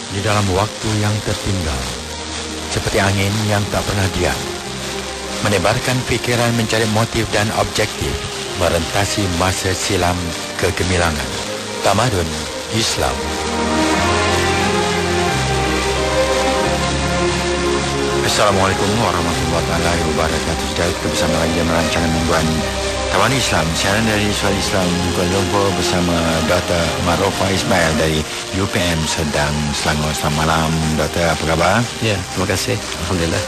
di dalam waktu yang tertinggal, seperti angin yang tak pernah diam, menebarkan fikiran mencari motif dan objektif, merentasi masa silam kegemilangan, tamadun Islam. Assalamualaikum warahmatullahi wabarakatuh. Kita bersama lagi merancangan mingguan Taman Islam, siaran dari Suara Islam Kuala Lumpur bersama Dr. Marofa Ismail dari UPM Sedang, Selangor. Selamat malam, Doktor. Apa khabar? Ya, terima kasih. Alhamdulillah.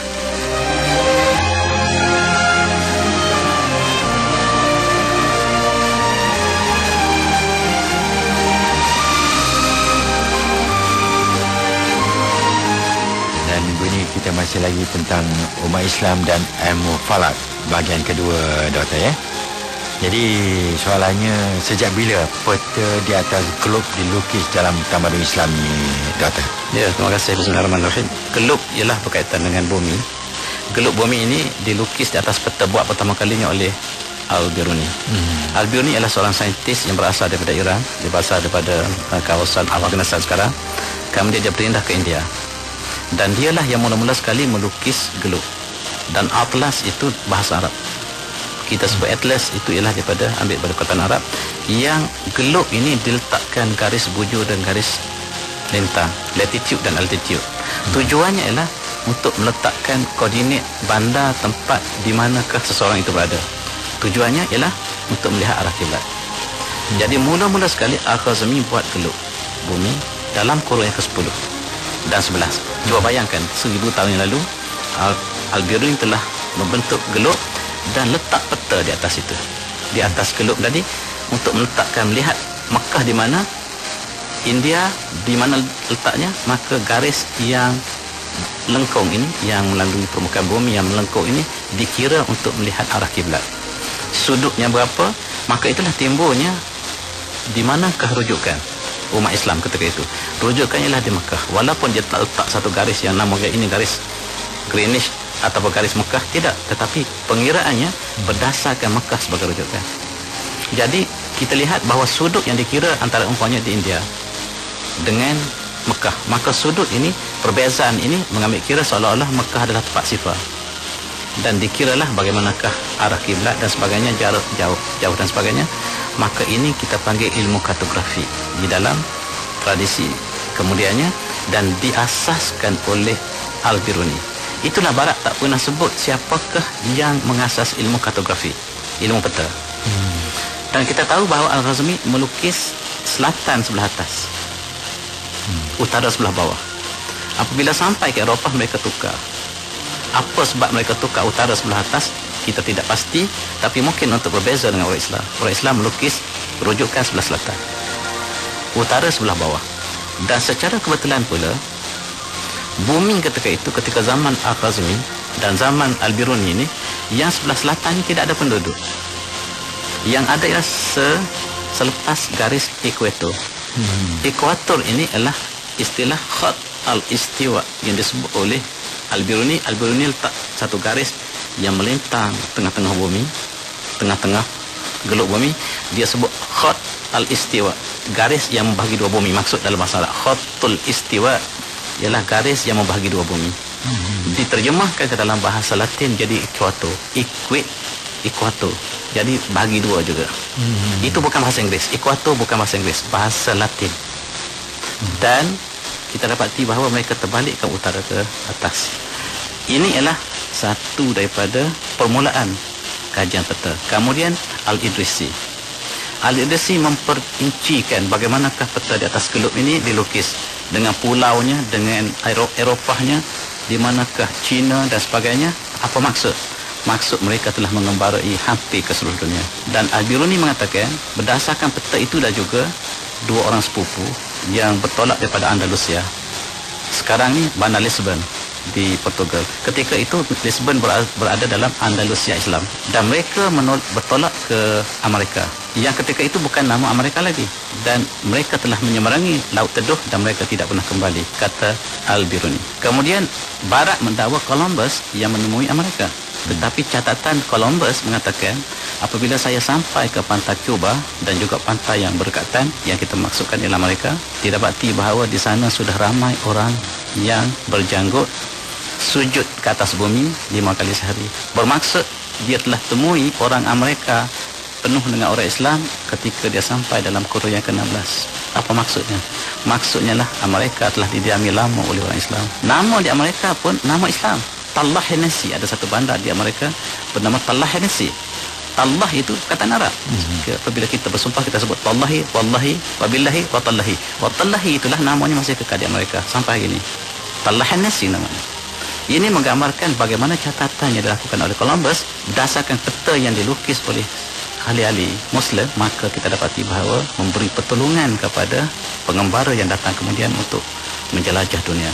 Dan minggu ini kita masih lagi tentang umat Islam dan ilmu falak, bahagian kedua, Doktor, ya. Jadi soalannya, sejak bila peta di atas globe dilukis dalam tamadun Islam ni, Doktor? Ya, terima kasih. Bismillahirrahmanirrahim. Globe ialah berkaitan dengan bumi. Globe bumi ini dilukis di atas peta buat pertama kalinya oleh Al-Biruni. Al-Biruni ialah seorang saintis yang berasal daripada Iran. Dia berasal daripada kawasan Afghanistan sekarang. Kemudian dia berpindah ke India. Dan dialah yang mula-mula sekali melukis globe. Dan atlas itu bahasa Arab. Kita sebut atlas itu ialah daripada ambil pada perkataan Arab, yang globe ini diletakkan garis bujur dan garis lintang, latitude dan altitude. Tujuannya ialah untuk meletakkan koordinat bandar tempat di manakah seseorang itu berada. Tujuannya ialah untuk melihat arah kiblat. Jadi mula-mula sekali Al-Khwarizmi buat globe bumi dalam kurun yang ke-10 dan 11. Cuba bayangkan 1000 tahun yang lalu Al-Biruni telah membentuk globe dan letak peta di atas itu, di atas globe tadi, untuk melihat Makkah di mana, India di mana letaknya. Maka garis yang melengkung ini, yang melalui permukaan bumi yang melengkung ini, dikira untuk melihat arah kiblat. Sudutnya berapa, maka itulah timbulnya di manakah rujukan umat Islam ketika itu. Rujukannya ialah di Makkah, walaupun dia tak letak satu garis yang nama ini garis Greenwich atau garis Mekah, tidak, tetapi pengiraannya berdasarkan Mekah sebagai rujukan. Jadi kita lihat bahawa sudut yang dikira antara umpamanya di India dengan Mekah, maka sudut ini, perbezaan ini mengambil kira seolah-olah Mekah adalah tempat sifar, dan dikiralah bagaimanakah arah kiblat dan sebagainya, jarak jauh dan sebagainya. Maka ini kita panggil ilmu kartografi di dalam tradisi kemudiannya, dan diasaskan oleh Al-Biruni. Itulah Barat tak pernah sebut siapakah yang mengasas ilmu kartografi, ilmu peta. Dan kita tahu bahawa Al-Khwarizmi melukis selatan sebelah atas, utara sebelah bawah. Apabila sampai ke Eropah, mereka tukar. Apa sebab mereka tukar utara sebelah atas, kita tidak pasti, tapi mungkin untuk berbeza dengan orang Islam. Orang Islam melukis rujukan sebelah selatan, utara sebelah bawah. Dan secara kebetulan pula, bumi ketika itu, ketika zaman Al-Khwarizmi dan zaman Al-Biruni ini, yang sebelah selatan ini tidak ada penduduk. Yang ada ialah selepas garis ekuator. Ekuator ini adalah istilah khat al-istiwa yang disebut oleh Al-Biruni. Al-Biruni letak satu garis yang melintang tengah-tengah bumi, tengah-tengah geluk bumi. Dia sebut khat al-istiwa, garis yang membahagi dua bumi. Maksud dalam bahasa Arab, khatul istiwa ialah garis yang membahagi dua bumi. Diterjemahkan ke dalam bahasa Latin jadi equator, equator. Jadi bahagi dua juga. Itu bukan bahasa Inggeris. Equator bukan bahasa Inggeris, bahasa Latin. Dan kita dapati bahawa mereka terbalikkan utara ke atas. Ini ialah satu daripada permulaan kajian peta. Kemudian Al-Idrisi memperincikan bagaimanakah peta di atas globe ini dilukis, dengan pulaunya, dengan Eropahnya, di manakah China dan sebagainya. Apa maksud? Maksud mereka telah mengembarai hampir ke seluruh dunia. Dan Al-Biruni mengatakan berdasarkan peta itu dah juga dua orang sepupu yang bertolak daripada Andalusia. Sekarang ni Bandar Lisbon di Portugal. Ketika itu Lisbon berada dalam Andalusia Islam, dan mereka bertolak ke Amerika, yang ketika itu bukan nama Amerika lagi, dan mereka telah menyeberangi Laut Teduh dan mereka tidak pernah kembali, kata Al-Biruni. Kemudian Barat mendakwa Columbus yang menemui Amerika, tetapi catatan Columbus mengatakan Apabila saya sampai ke pantai Cuba dan juga pantai yang berdekatan yang kita maksudkan ialah mereka, didapati bahawa di sana sudah ramai orang yang berjanggut sujud ke atas bumi 5 kali sehari. Bermaksud dia telah temui orang Amerika penuh dengan orang Islam ketika dia sampai dalam kurun yang ke-16. Apa maksudnya? Maksudnya lah Amerika telah didiami lama oleh orang Islam. Nama di Amerika pun nama Islam. Tallah Hennessy, ada satu bandar di Amerika bernama Tallah Hennessy. Allah itu kata Arab. Apabila kita bersumpah kita sebut Tallahi, Wallahi, Wabillahi, Watallahi. Watallahi itulah namanya masih kekal di Amerika sampai hari ini. Tallah Hennessy namanya. Ini menggambarkan bagaimana catatan yang dilakukan oleh Columbus berdasarkan peta yang dilukis oleh ahli-ahli Muslim, maka kita dapati bahawa memberi pertolongan kepada pengembara yang datang kemudian untuk menjelajah dunia.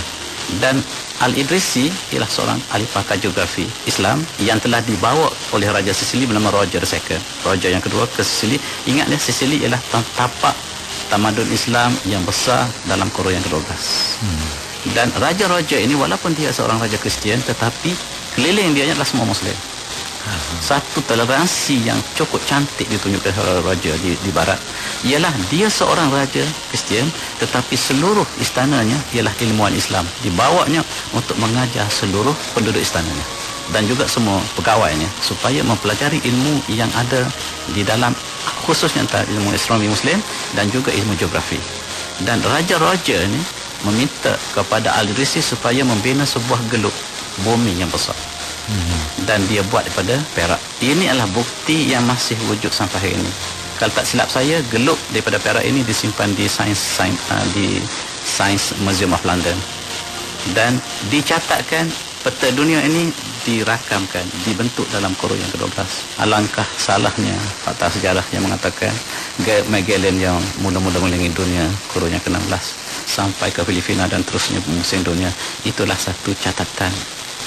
Dan Al-Idrisi ialah seorang ahli pakar geografi Islam yang telah dibawa oleh Raja Sicily bernama Roger II. Roger yang kedua ke Sicily. Ingat dia, Sicily ialah tapak tamadun Islam yang besar dalam kurun yang ke-12. Dan Raja Roger ini walaupun dia seorang raja Kristian, tetapi keliling dia adalah semua Muslim. Satu toleransi yang cukup cantik ditunjukkan oleh Roger di barat ialah dia seorang raja Kristian, tetapi seluruh istananya ialah ilmuwan Islam. Dibawanya untuk mengajar seluruh penduduk istananya dan juga semua pegawainya supaya mempelajari ilmu yang ada di dalam, khususnya antara ilmu astronomi Muslim dan juga ilmu geografi. Dan Raja Roger ini meminta kepada Al-Idrisi supaya membina sebuah geluk bumi yang besar. Dan dia buat daripada perak. Ini adalah bukti yang masih wujud sampai hari ini. Kalau tak silap saya, geluk daripada perak ini disimpan di Science Museum of London. Dan dicatatkan peta dunia ini dirakamkan, dibentuk dalam kurun yang ke-12. Alangkah salahnya fakta sejarah yang mengatakan Magellan yang mula-mula mengelilingi dunia kurun yang ke-16 sampai ke Filipina dan terusnya memusing dunia. Itulah satu catatan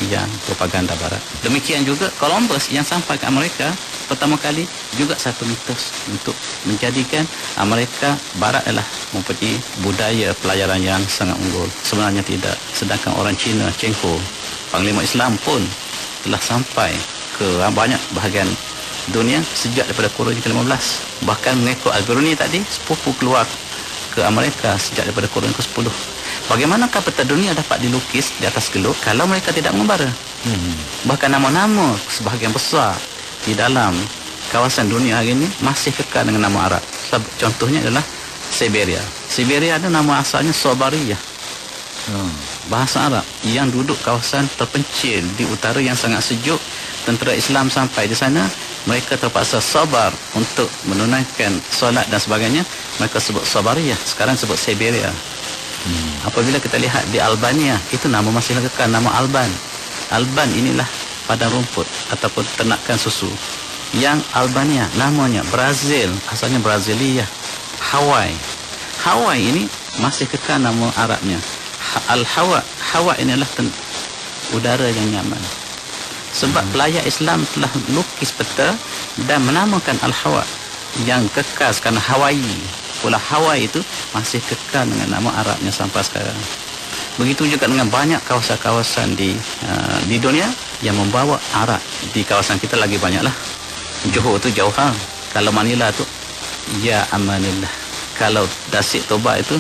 yang propaganda barat. Demikian juga Columbus yang sampai ke Amerika pertama kali juga satu mitos untuk menjadikan Amerika barat adalah mempunyai budaya pelayaran yang sangat unggul. Sebenarnya tidak. Sedangkan orang Cina, Cheng Ho, Panglima Islam pun telah sampai ke banyak bahagian dunia sejak daripada kurun ke-15. Bahkan mengikut Al-Biruni tadi, sepupu keluar ke Amerika sejak daripada kurun ke-10. Bagaimanakah peta dunia dapat dilukis di atas geluk kalau mereka tidak mengembara? Bahkan nama-nama sebahagian besar di dalam kawasan dunia hari ini masih kekal dengan nama Arab. Contohnya adalah Siberia. Siberia ada nama asalnya Sobariyah. Bahasa Arab yang duduk kawasan terpencil di utara yang sangat sejuk. Tentera Islam sampai di sana, mereka terpaksa sabar untuk menunaikan solat dan sebagainya. Mereka sebut Sobariyah, sekarang sebut Siberia. Apabila kita lihat di Albania, itu nama masih kekal, nama Alban. Alban inilah padang rumput ataupun ternakan susu. Yang Albania namanya Brazil, asalnya Brasilia. Hawaii, Hawaii ini masih kekal nama Arabnya Al-Hawa. Hawa ini adalah udara yang nyaman. Sebab pelayar Islam telah lukis peta dan menamakan Al-Hawa yang kekal sekarang Hawaii. Pula Hawaii itu masih kekal dengan nama Arabnya sampai sekarang. Begitu juga dengan banyak kawasan-kawasan di dunia yang membawa Arab. Di kawasan kita lagi banyaklah. Johor itu Jauhar. Kalau Manila itu Ya Amanillah. Kalau Dasik Toba itu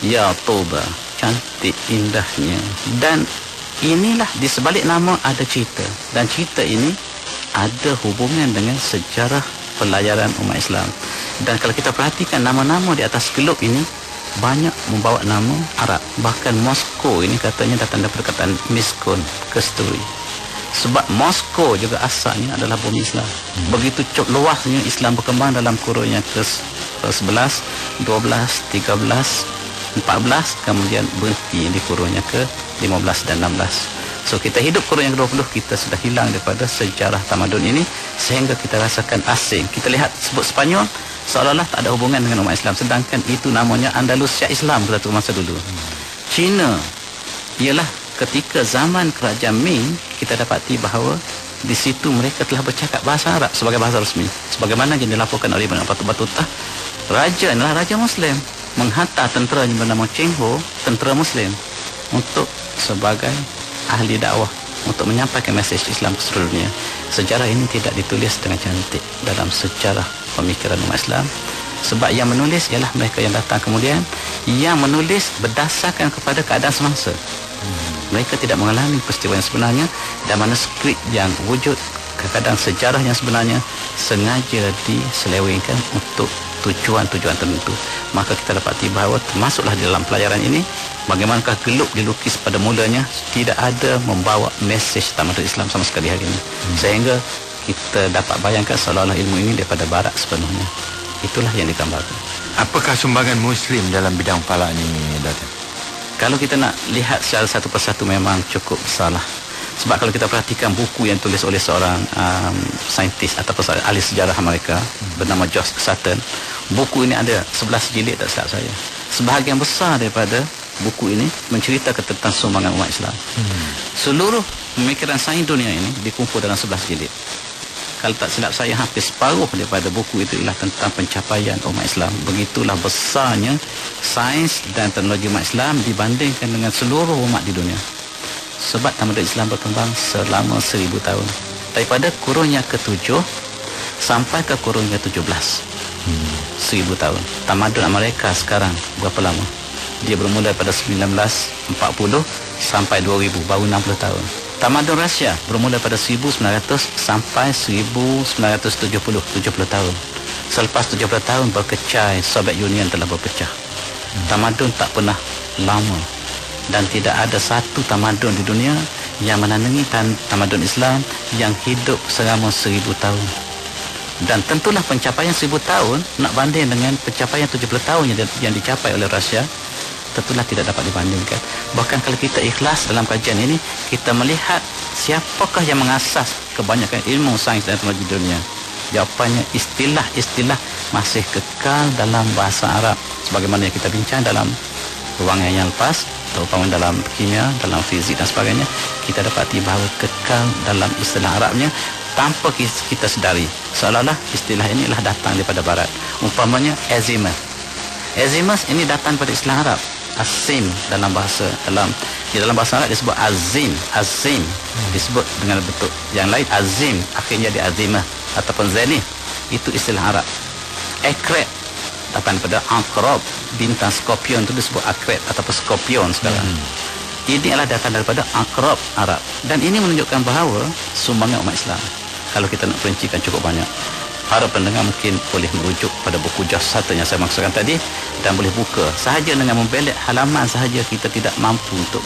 Ya Toba. Cantik indahnya. Dan inilah di sebalik nama ada cerita. Dan cerita ini ada hubungan dengan sejarah pelayaran umat Islam. Dan kalau kita perhatikan nama-nama di atas geluk ini banyak membawa nama Arab. Bahkan Moskow ini katanya datang dari perkataan Miskun, kesturi. Sebab Moskow juga asalnya adalah bumi Islam. Begitu luasnya Islam berkembang dalam kurun yang ke-11, 12, 13, 14, kemudian berhenti di kurun yang ke-15 dan 16. So kita hidup kurun yang ke-20, kita sudah hilang daripada sejarah tamadun ini sehingga kita rasakan asing. Kita lihat sebut Spanyol seolah-olah tak ada hubungan dengan umat Islam, sedangkan itu namanya Andalusia Islam pada masa dulu. Cina ialah ketika zaman kerajaan Ming, kita dapati bahawa di situ mereka telah bercakap bahasa Arab sebagai bahasa resmi. Sebagaimana yang dilaporkan oleh Ibn Battuta, raja adalah raja Muslim, menghantar tentera yang bernama Cheng Ho, tentera Muslim, untuk sebagai ahli dakwah untuk menyampaikan mesej Islam ke seluruh dunia. sejarah ini tidak ditulis dengan cantik dalam sejarah pemikiran umat Islam. Sebab yang menulis ialah mereka yang datang kemudian, yang menulis berdasarkan kepada keadaan semasa. Mereka tidak mengalami peristiwa yang sebenarnya, dan manuskrip yang wujud, kadang-kadang sejarah yang sebenarnya sengaja diselewengkan untuk tujuan-tujuan tertentu. Maka kita dapati bahawa termasuklah di dalam pelajaran ini, bagaimanakah geluk dilukis pada mulanya tidak ada membawa mesej tamadun Islam sama sekali hari ini. Sehingga kita dapat bayangkan seolah-olah ilmu ini daripada barat sepenuhnya. Itulah yang digambarkan. Apakah sumbangan Muslim dalam bidang falak ini, Datuk? Kalau kita nak lihat secara satu persatu memang cukup salah. Sebab kalau kita perhatikan buku yang tulis oleh seorang saintis atau ahli sejarah Amerika bernama George Sutton, buku ini ada 11 jilid tak silap saya. Sebahagian besar daripada buku ini menceritakan tentang sumbangan umat Islam. Seluruh pemikiran sains dunia ini dikumpul dalam 11 jilid. Kalau tak silap saya, hampir separuh daripada buku itu ialah tentang pencapaian umat Islam. Begitulah besarnya sains dan teknologi umat Islam dibandingkan dengan seluruh umat di dunia. Sebab tamadun Islam berkembang selama 1000 tahun. Daripada kurun yang ke-7 sampai ke kurun yang ke-17. 1000 tahun. Tamadun Amerika sekarang berapa lama? Dia bermula pada 1940 sampai 2000, baru 60 tahun. Tamadun Rusia bermula pada 1900 sampai 1970, 70 tahun. Selepas 70 tahun berkecai, Soviet Union telah berpecah. Tamadun tak pernah lama, dan tidak ada satu tamadun di dunia yang menandingi tamadun Islam yang hidup selama 1000 tahun. Dan tentulah pencapaian 1000 tahun nak banding dengan pencapaian 70 tahun yang dicapai oleh Rusia, tentulah tidak dapat dibandingkan. Bahkan kalau kita ikhlas dalam kajian ini, kita melihat siapakah yang mengasas kebanyakan ilmu sains dan teknologi dunia. Jawapannya istilah-istilah masih kekal dalam bahasa Arab, sebagaimana yang kita bincang dalam ruangan yang lepas, terutama dalam kimia, dalam fizik dan sebagainya. Kita dapati bahawa kekal dalam istilah Arabnya tanpa kita sedari, seolah-olah istilah ini adalah datang daripada barat. Umpamanya azimuth. Azimuth ini datang pada istilah Arab. Azim di dalam bahasa Arab disebut azim disebut dengan bentuk yang lain azim, akhirnya di azimah ataupun zenith, itu istilah Arab. Akrab datang pada Aqrab, bintang Scorpion itu disebut akrab ataupun Scorpion sekarang. Ini adalah datang daripada Aqrab Arab, dan ini menunjukkan bahawa sumbangan umat Islam, kalau kita nak perincikan, cukup banyak. Para pendengar mungkin boleh merujuk pada buku George Sutton yang saya maksudkan tadi, dan boleh buka. Sahaja dengan membelik halaman sahaja kita tidak mampu untuk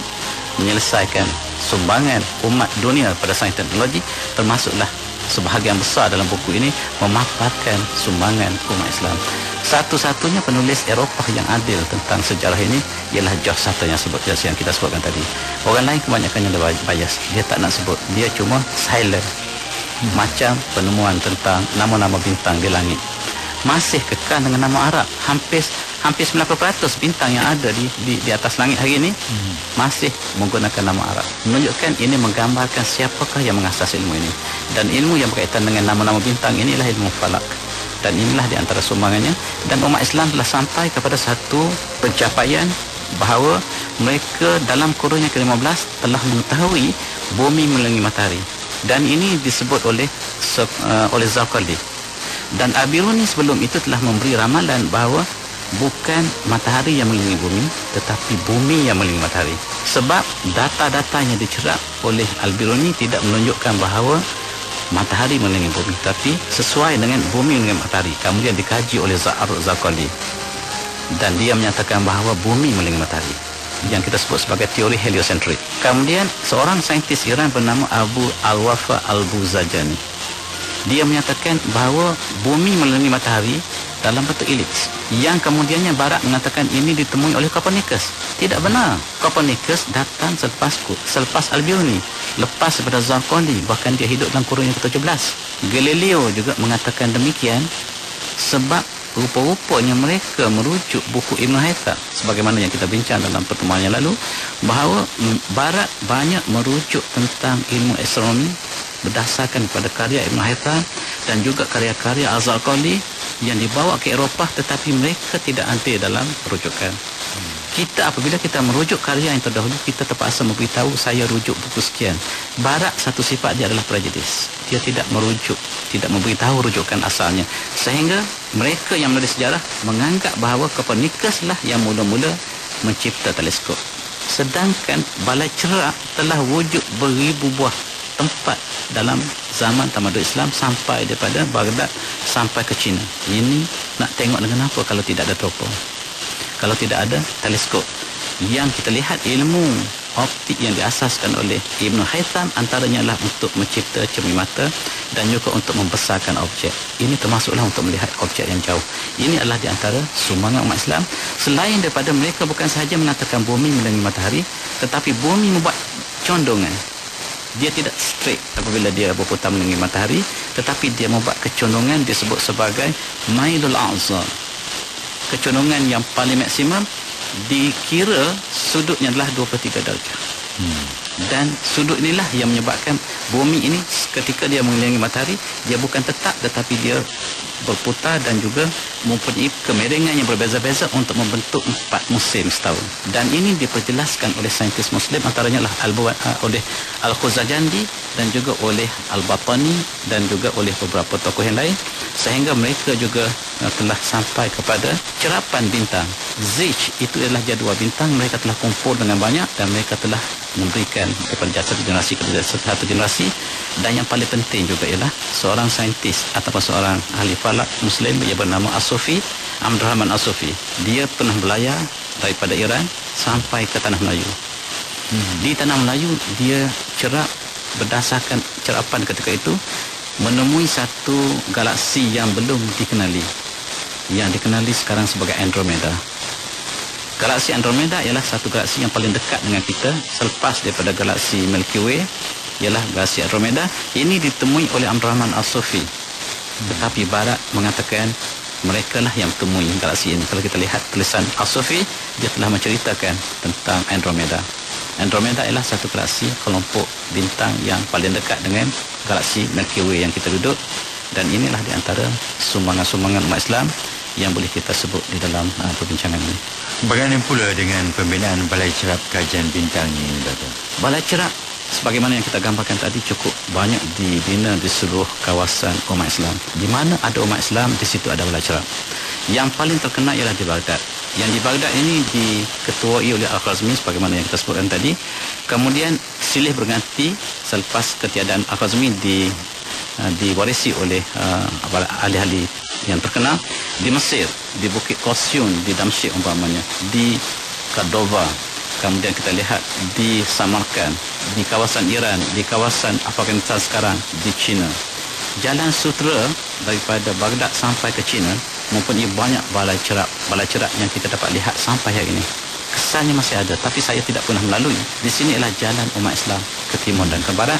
menyelesaikan sumbangan umat dunia pada sains teknologi, termasuklah sebahagian besar dalam buku ini memaparkan sumbangan umat Islam. Satu-satunya penulis Eropah yang adil tentang sejarah ini ialah George Sutton yang kita sebutkan tadi. Orang lain kebanyakan yang bias, dia tak nak sebut, dia cuma silent. Macam penemuan tentang nama-nama bintang di langit masih kekal dengan nama Arab. Hampir 90% bintang yang ada di atas langit hari ini masih menggunakan nama Arab. Menunjukkan ini menggambarkan siapakah yang mengasas ilmu ini. Dan ilmu yang berkaitan dengan nama-nama bintang ini adalah ilmu falak. Dan inilah di antara sumbangannya. Dan umat Islam telah sampai kepada satu pencapaian bahawa mereka dalam kurun yang ke-15 telah mengetahui bumi mengelilingi matahari. Dan ini disebut oleh Zarqali. Dan Al-Biruni sebelum itu telah memberi ramalan bahawa bukan matahari yang mengelilingi bumi, tetapi bumi yang mengelilingi matahari. Sebab data-data yang dicerap oleh Al-Biruni tidak menunjukkan bahawa matahari mengelilingi bumi, tapi sesuai dengan bumi mengelilingi matahari. Kemudian dikaji oleh Zarqali, dan dia menyatakan bahawa bumi mengelilingi matahari, yang kita sebut sebagai teori heliosentrik. Kemudian seorang saintis Iran bernama Abu Al-Wafa Al-Buzajani, dia menyatakan bahawa bumi mengelilingi matahari dalam bentuk elips, yang kemudiannya barat mengatakan ini ditemui oleh Copernicus. Tidak benar. Copernicus datang selepas Al-Biruni, lepas daripada Zarqali, bahkan dia hidup dalam kurun yang ke-17. Galileo juga mengatakan demikian, sebab rupa-rupanya mereka merujuk buku Ibn Haytham, sebagaimana yang kita bincang dalam pertemuan yang lalu, bahawa barat banyak merujuk tentang ilmu astronomi berdasarkan pada karya Ibn Haytham dan juga karya-karya Al-Zarqali yang dibawa ke Eropah, tetapi mereka tidak adil dalam rujukan. Kita apabila kita merujuk karya yang terdahulu, kita terpaksa memberitahu saya rujuk buku sekian. Barat satu sifat dia adalah prejudis. Dia tidak merujuk, tidak memberitahu rujukan asalnya. Sehingga mereka yang menulis sejarah menganggap bahawa Copernicus lah yang mula-mula mencipta teleskop. Sedangkan balai cerak telah wujud beribu buah tempat dalam zaman tamadun Islam sampai daripada Baghdad sampai ke China. Ini nak tengok dengan apa kalau tidak ada teropong? Kalau tidak ada teleskop. Yang kita lihat ilmu optik yang diasaskan oleh Ibn Haytham antaranya adalah untuk mencipta cermin mata dan juga untuk membesarkan objek. Ini termasuklah untuk melihat objek yang jauh. Ini adalah di antara sumbangan umat Islam. Selain daripada mereka bukan sahaja mengatakan bumi mengelilingi matahari, tetapi bumi membuat condongan. Dia tidak straight apabila dia berputar mengelilingi matahari, tetapi dia membuat kecondongan disebut sebagai mailul a'za. Kecondongan yang paling maksimum dikira sudutnya adalah 23 darjah. Dan sudut inilah yang menyebabkan bumi ini ketika dia mengelilingi matahari, dia bukan tetap tetapi dia berputar dan juga mempunyai kemiringan yang berbeza-beza untuk membentuk 4 musim setahun. Dan ini diperjelaskan oleh saintis Muslim, antaranya lah oleh Al-Khuzajandi dan juga oleh Al-Batani dan juga oleh beberapa tokoh yang lain, sehingga mereka juga telah sampai kepada cerapan bintang. Zich itu adalah jadual bintang, mereka telah kumpul dengan banyak dan mereka telah memberikan kepada satu generasi ke satu generasi. Dan yang paling penting juga ialah seorang saintis ataupun seorang ahli falak Muslim yang bernama As-Sufi, Abdurrahman As-Sufi. Dia pernah belayar daripada Iran sampai ke Tanah Melayu. Di Tanah Melayu dia cerap berdasarkan cerapan ketika itu menemui satu galaksi yang belum dikenali, yang dikenali sekarang sebagai Andromeda. Galaksi Andromeda ialah satu galaksi yang paling dekat dengan kita selepas daripada galaksi Milky Way, ialah galaksi Andromeda. Ini ditemui oleh Abdurrahman As-Sufi. Tetapi Barat mengatakan mereka lah yang temui galaksi ini. Kalau kita lihat tulisan As-Sufi, dia telah menceritakan tentang Andromeda. Andromeda ialah satu galaksi kelompok bintang yang paling dekat dengan galaksi Milky Way yang kita duduk. Dan inilah di antara sumbangan-sumbangan umat Islam yang boleh kita sebut di dalam perbincangan ini. Bagaimana pula dengan pembinaan Balai Cerap Kajian Bintang ini, Dato'? Balai Cerap sebagaimana yang kita gambarkan tadi cukup banyak dibina di seluruh kawasan umat Islam. Di mana ada umat Islam, di situ ada Balai Cerap. Yang paling terkenal ialah di Baghdad. Yang di Baghdad ini diketuai oleh Al-Khwarizmi sebagaimana yang kita sebutkan tadi. Kemudian silih berganti selepas ketiadaan Al-Khwarizmi diwarisi oleh ahli-ahli yang terkenal di Mesir, di Bukit Qasyun, di Damsyik umpamanya, di Cordova. Kemudian kita lihat di Samarkand, di kawasan Iran, di kawasan Afghanistan sekarang, di China. Jalan sutera daripada Baghdad sampai ke China mempunyai banyak balai cerap yang kita dapat lihat sampai hari ini. Kesannya masih ada, tapi saya tidak pernah melalui. Di sini ialah jalan umat Islam ke timur dan ke barat.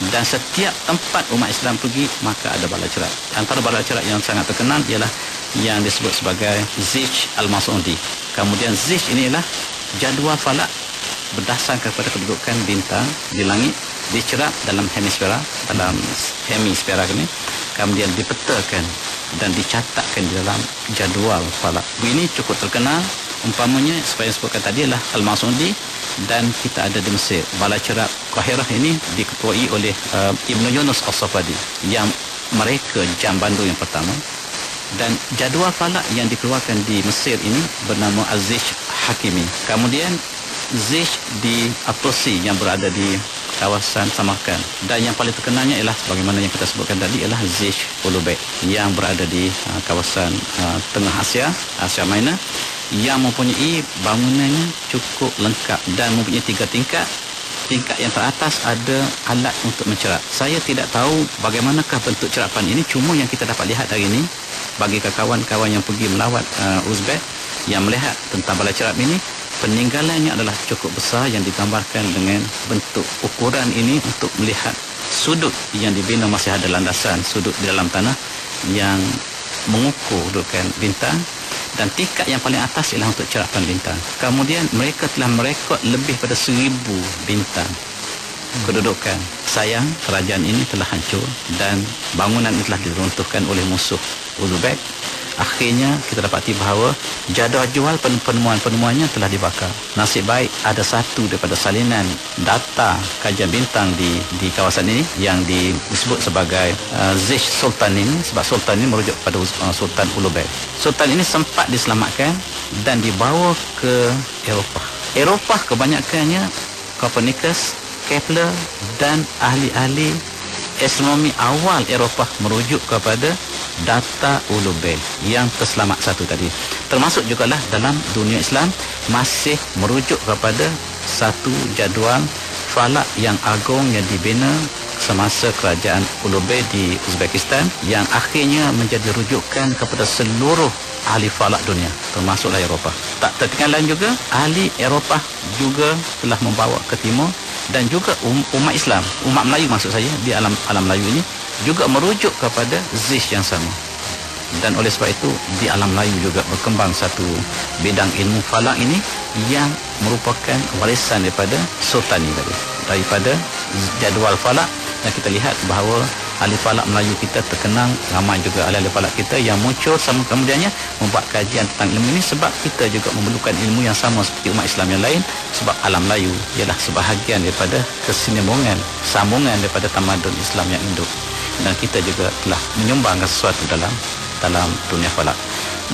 Dan setiap tempat umat Islam pergi, maka ada balai cerap. Antara balai cerap yang sangat terkenal ialah yang disebut sebagai Zich Al-Mas'udi. Kemudian Zich ini ialah jadual falak berdasarkan kepada kedudukan bintang di langit, dicerap dalam hemisfera ini, kemudian dipetakan dan dicatatkan di dalam jadual falak. Ini cukup terkenal. Umpamanya seperti yang sebutkan tadi adalah Al-Mas'udi, dan kita ada di Mesir. Balai cerap Qahirah ini diketuai oleh Ibn Yunus As-Safadi, yang mereka jam bandu yang pertama. Dan jadual falak yang dikeluarkan di Mesir ini bernama Az-Zich Hakimi. Kemudian Zich di Atosi yang berada di kawasan Samarkand. Dan yang paling terkenalnya ialah sebagaimana yang kita sebutkan tadi ialah Zich Ulubek yang berada di kawasan tengah Asia Minor, yang mempunyai bangunannya cukup lengkap dan mempunyai 3 tingkat. Tingkat yang teratas ada alat untuk mencerap. Saya tidak tahu bagaimanakah bentuk cerapan ini, cuma yang kita dapat lihat hari ini, bagi kawan-kawan yang pergi melawat Uzbek yang melihat tentang balai cerap ini, peninggalannya adalah cukup besar yang digambarkan dengan bentuk ukuran ini untuk melihat sudut yang dibina. Masih ada landasan sudut di dalam tanah yang mengukur dudukan bintang. Dan tingkat yang paling atas ialah untuk cerapan bintang. Kemudian mereka telah merekod lebih pada 1000 bintang kedudukan. Sayang, kerajaan ini telah hancur dan bangunan ini telah diruntuhkan oleh musuh Uzbek. akhirnya kita dapati bahawa jadual penemuan-penemuannya telah dibakar. Nasib baik ada satu daripada salinan data kajian bintang di kawasan ini yang disebut sebagai Zish Sultan ini, sebab Sultan ini merujuk pada Sultan Ulugh. Sultan ini sempat diselamatkan dan dibawa ke Eropah. Eropah kebanyakannya Copernicus, Kepler dan ahli-ahli astronomi awal Eropah merujuk kepada data Ulugh yang terselamat satu tadi. Termasuk jugalah dalam dunia Islam masih merujuk kepada satu jadual falak yang agung yang dibina semasa kerajaan Ulugh di Uzbekistan, yang akhirnya menjadi rujukan kepada seluruh ahli falak dunia, termasuklah Eropah. Tak tertinggalan juga, ahli Eropah juga telah membawa ke timur, dan juga umat Islam, umat Melayu maksud saya, di alam Melayu ini juga merujuk kepada Zish yang sama. Dan oleh sebab itu di alam Melayu juga berkembang satu bidang ilmu falak ini yang merupakan warisan daripada Sultan ini tadi, daripada jadual falak. Dan kita lihat bahawa ahli falak Melayu kita terkenang, ramai juga ahli falak kita yang muncul sama kemudiannya membuat kajian tentang ilmu ini, sebab kita juga memerlukan ilmu yang sama seperti umat Islam yang lain, sebab alam Melayu ialah sebahagian daripada kesinambungan, sambungan daripada tamadun Islam yang induk, dan kita juga telah menyumbangkan sesuatu dalam dunia falak.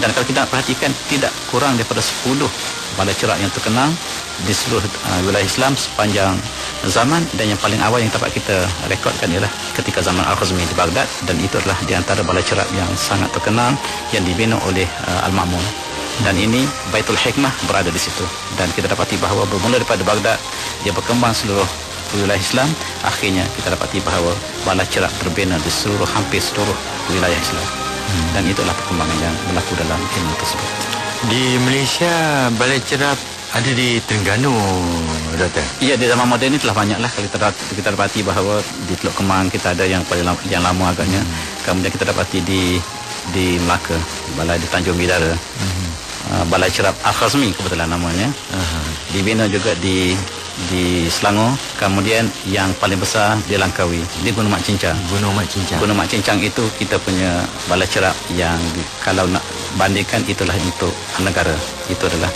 Dan kalau kita perhatikan, tidak kurang daripada 10 balai cerak yang terkenal di seluruh wilayah Islam sepanjang zaman, dan yang paling awal yang dapat kita rekodkan ialah ketika zaman Al-Khazmi di Baghdad, dan itu adalah di antara balai cerak yang sangat terkenal yang dibina oleh Al-Ma'mun. Dan ini Baitul Hikmah berada di situ, dan kita dapati bahawa bermula daripada Baghdad dia berkembang seluruh wilayah Islam. Akhirnya kita dapati bahawa balai cerak terbina di hampir seluruh wilayah Islam. Dan itulah perkembangan yang berlaku dalam ilmu tersebut. Di Malaysia, balai cerap ada di Terengganu, Doktor? Ya, di zaman moden ini telah banyaklah. Kalau kita dapati bahawa di Teluk Kemang kita ada yang paling yang lama agaknya. Kemudian kita dapati di Melaka, balai di Tanjung Bidara. Balai cerap Al-Khazmi kebetulan namanya. Dibina juga di Selangor. Kemudian yang paling besar di Langkawi, di Gunung Mak Cincang. Gunung Mak Cincang itu kita punya balai cerap yang kalau nak bandingkan itulah untuk negara. Itu adalah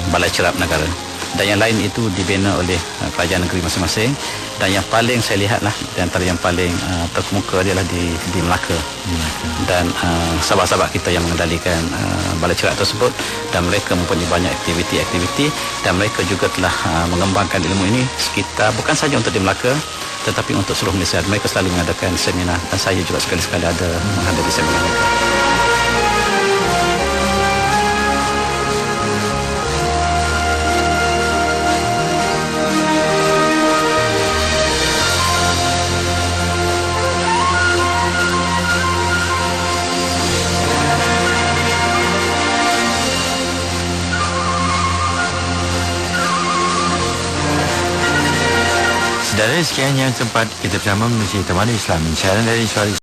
balai cerap negara. Dan yang lain itu dibina oleh kerajaan negeri masing-masing. Dan yang paling saya lihatlah, di antara yang paling terkemuka adalah di Melaka. Dan sahabat-sahabat kita yang mengendalikan balai cerak tersebut, dan mereka mempunyai banyak aktiviti-aktiviti, dan mereka juga telah mengembangkan ilmu ini sekitar, bukan saja untuk di Melaka tetapi untuk seluruh Malaysia. Mereka selalu mengadakan seminar, dan saya juga sekali-sekali ada menghadiri seminar mereka. Saudara, sekian yang sempat kita bersama mengisi Taman Islam. Siaran dari Suara